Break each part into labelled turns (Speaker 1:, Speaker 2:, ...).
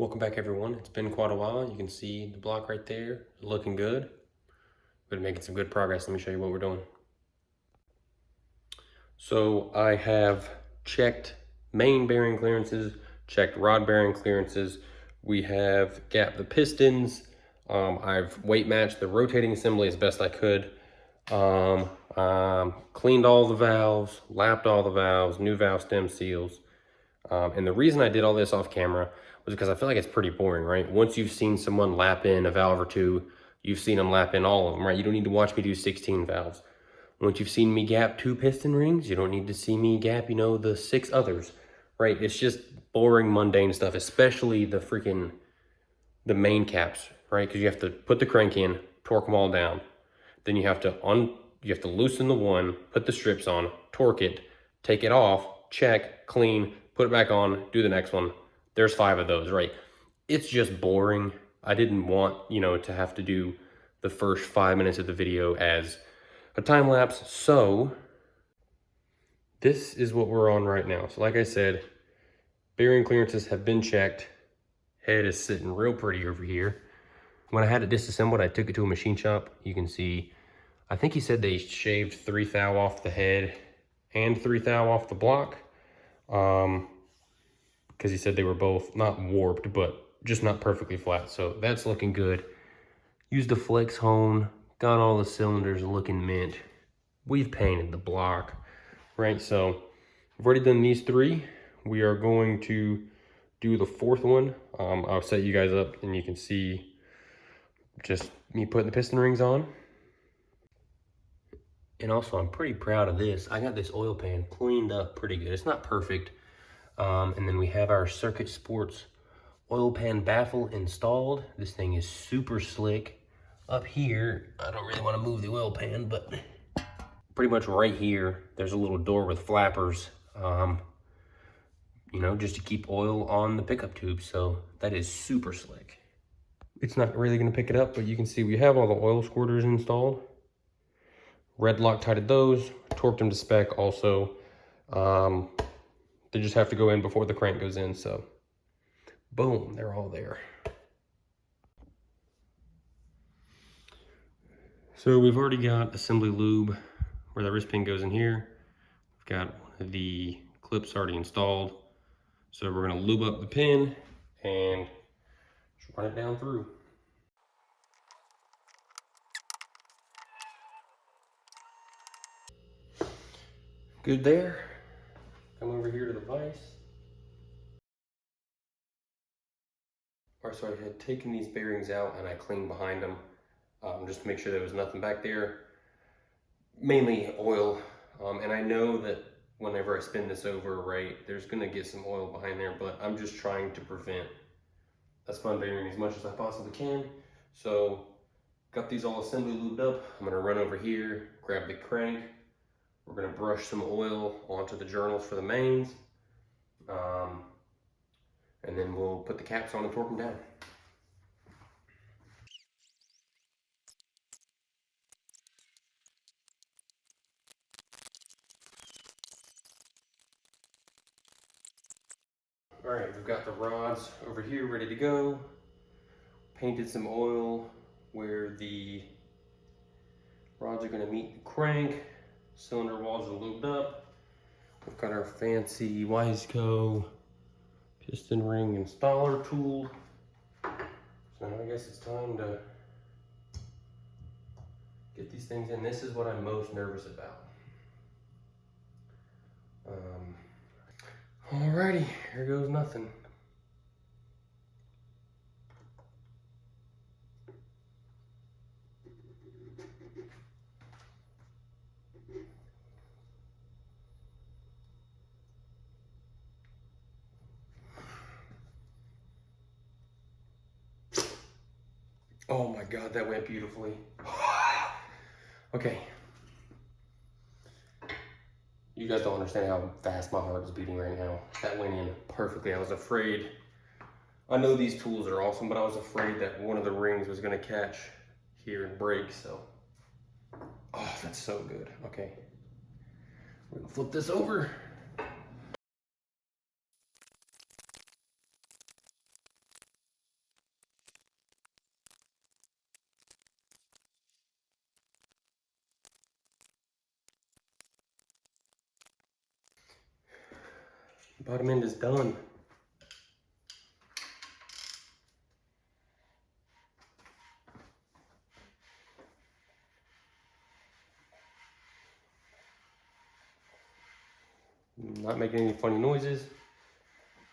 Speaker 1: Welcome back, everyone. It's been quite a while. You can see the block right there looking good. We're making some good progress. Let me show you what we're doing. So I have checked main bearing clearances, checked rod bearing clearances. We have gapped the pistons. I've weight matched the rotating assembly as best I could. Cleaned all the valves, lapped all the valves, new valve stem seals. And the reason I did all this off camera was because I feel like it's pretty boring, right? Once you've seen someone lap in a valve or two, you've seen them lap in all of them, right? You don't need to watch me do 16 valves. Once you've seen me gap 2 piston rings, you don't need to see me gap, the 6 others, right? It's just boring, mundane stuff, especially the main caps, right? Because you have to put the crank in, torque them all down. Then you have to loosen the one, put the strips on, torque it, take it off, check, clean, put it back on, do the next one. There's 5 of those, right? It's just boring. I didn't want, to have to do the first 5 minutes of the video as a time lapse. So this is what we're on right now. So like I said, bearing clearances have been checked. Head is sitting real pretty over here. When I had it disassembled, I took it to a machine shop. You can see, I think he said they shaved 3 thou off the head and 3 thou off the block. Because he said they were both not warped, but just not perfectly flat. So that's looking good. Used a flex hone, got all the cylinders looking mint. We've painted the block, right? So I've already done these 3. We are going to do the 4th one. I'll set you guys up and you can see just me putting the piston rings on. And also, I'm pretty proud of this. I got this oil pan cleaned up pretty good. It's not perfect. And then we have our Circuit Sports oil pan baffle installed. This thing is super slick. Up here, I don't really want to move the oil pan, but pretty much right here, there's a little door with flappers, just to keep oil on the pickup tube. So that is super slick. It's not really going to pick it up, but you can see we have all the oil squirters installed. Red Loctited those, torqued them to spec also. They just have to go in before the crank goes in, so boom, they're all there. So we've already got assembly lube where the wrist pin goes in here. We've got one of the clips already installed. So we're gonna lube up the pin and just run it down through. Good there. Come over here to the vise. All right, so I had taken these bearings out and I cleaned behind them just to make sure there was nothing back there. Mainly oil. And I know that whenever I spin this over, right, there's gonna get some oil behind there, but I'm just trying to prevent a spun bearing as much as I possibly can. So got these all assembly lubed up. I'm gonna run over here, grab the crank. We're gonna brush some oil onto the journals for the mains. And then we'll put the caps on and torque them down. All right, we've got the rods over here ready to go. Painted some oil where the rods are gonna meet the crank. Cylinder walls are lubed up. We've got our fancy Wiseco piston ring installer tool. So now I guess it's time to get these things in. This is what I'm most nervous about. Alrighty, here goes nothing. Oh my God, that went beautifully. Okay. You guys don't understand how fast my heart is beating right now. That went in perfectly. I was afraid. I know these tools are awesome, but I was afraid that one of the rings was gonna catch here and break, so. Oh, that's so good. Okay. We're gonna flip this over. Bottom end is done. Not making any funny noises.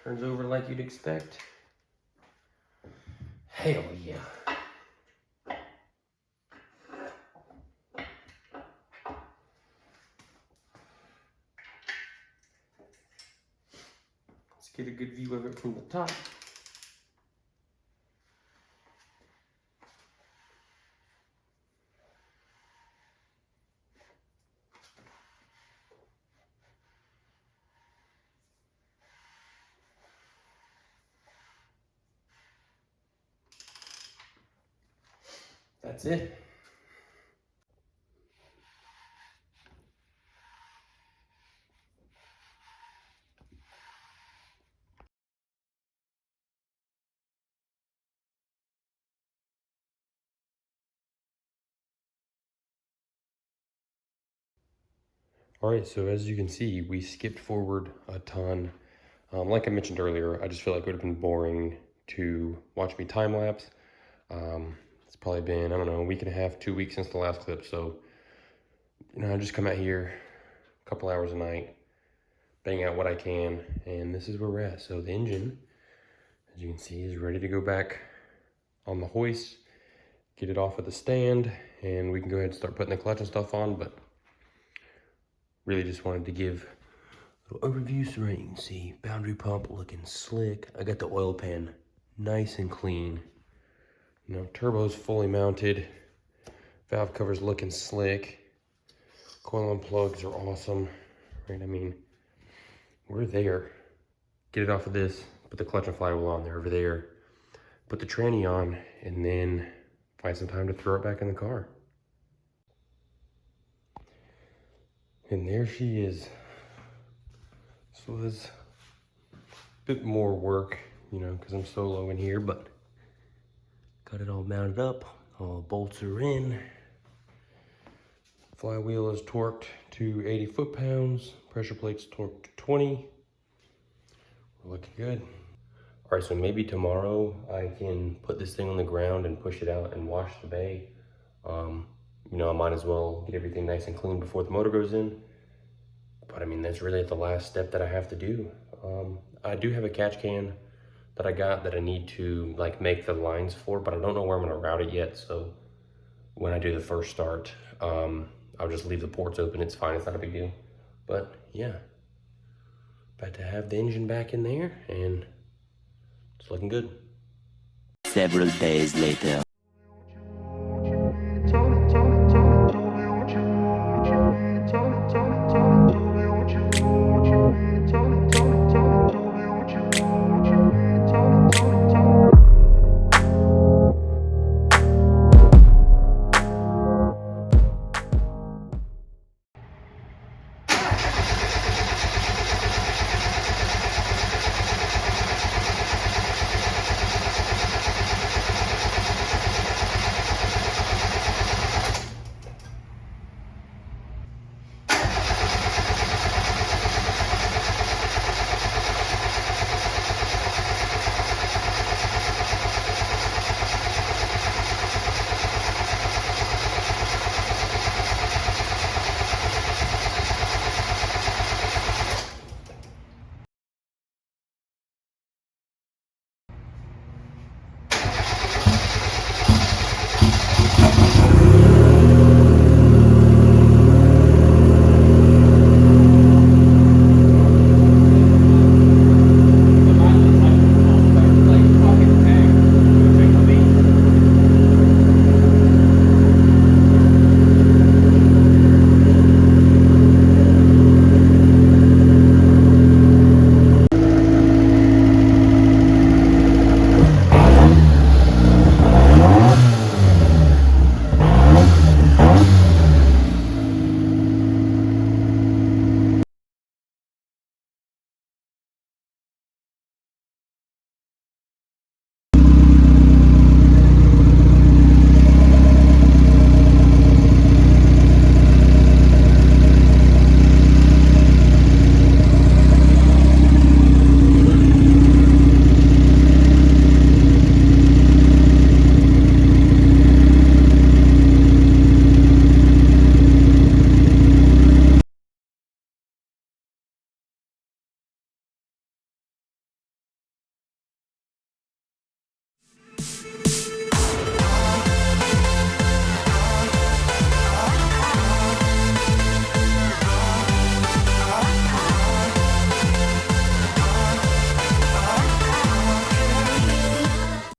Speaker 1: Turns over like you'd expect. Hell yeah. Let's get a good view of it from the top. That's it. All right, so as you can see, we skipped forward a ton. Like I mentioned earlier, I just feel like it would have been boring to watch me time lapse. It's probably been, I don't know, a week and a half, 2 weeks since the last clip. So, I just come out here a couple hours a night, bang out what I can, and this is where we're at. So the engine, as you can see, is ready to go back on the hoist, get it off of the stand, and we can go ahead and start putting the clutch and stuff on. But really just wanted to give a little overview so right you can see boundary pump looking slick. I got the oil pan nice and clean. Turbo's fully mounted. Valve cover's looking slick. Coil and plugs are awesome, right? I mean, we're there. Get it off of this, put the clutch and flywheel on there over there, put the tranny on, and then find some time to throw it back in the car. And there she is. This was a bit more work, because I'm solo in here, but got it all mounted up. All the bolts are in. Flywheel is torqued to 80 foot-pounds. Pressure plate's torqued to 20. We're looking good. All right, so maybe tomorrow I can put this thing on the ground and push it out and wash the bay. I might as well get everything nice and clean before the motor goes in. But I mean, that's really the last step that I have to do. I do have a catch can that I got that I need to make the lines for, but I don't know where I'm gonna route it yet. So when I do the first start, I'll just leave the ports open. It's fine, it's not a big deal. But yeah, about to have the engine back in there and it's looking good.
Speaker 2: Several days later.